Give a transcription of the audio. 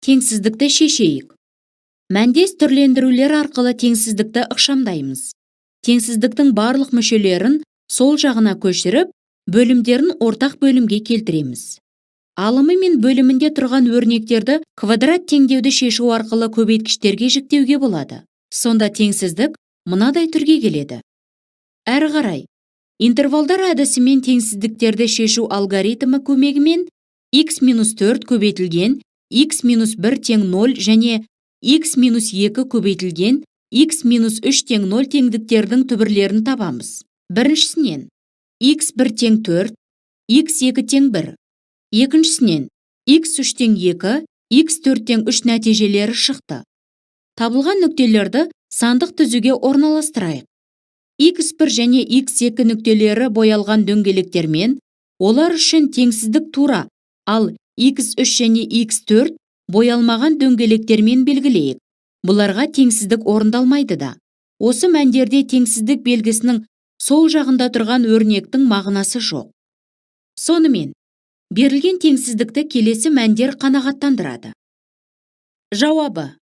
Теңсіздікті шешейік. Мәндес түрлендірулер арқылы теңсіздікті ықшамдаймыз. Теңсіздіктің барлық мүшелерін сол жағына көшіріп, бөлімдерін ортақ бөлімге келтіреміз. Алымы мен бөлімінде тұрған өрнектерді квадрат теңдеуді шешу арқылы көбейткіштерге жіктеуге болады. Сонда теңсіздік мынадай түрге келеді. Әрі қарай, интервалдар әдісімен теңсіздіктерді шешу алгоритмі көмегімен x-4 көбейтілген x-1 тең 0 және x-2 көбейтілген x-3 тең 0 теңдіктердің түбірлерін табамыз. Біріншісінен x1 тең 4, x2 тең 1. Екіншісінен x3 тең 2, x4 тең 3 нәтижелері шықты. Табылған нүктелерді сандық түзуге орналастырайық. x1 және x2 нүктелері боялған дөңгелектермен, олар үшін теңсіздік тура, ал x3 және x4 боялмаған дөңгелектермен белгілейік. Бұларға теңсіздік орындалмайды да. Осы мәндерде теңсіздік белгісінің сол жағында тұрған өрнектің мағынасы жоқ. Сонымен, берілген теңсіздікті келесі мәндер қанағаттандырады. Жауабы: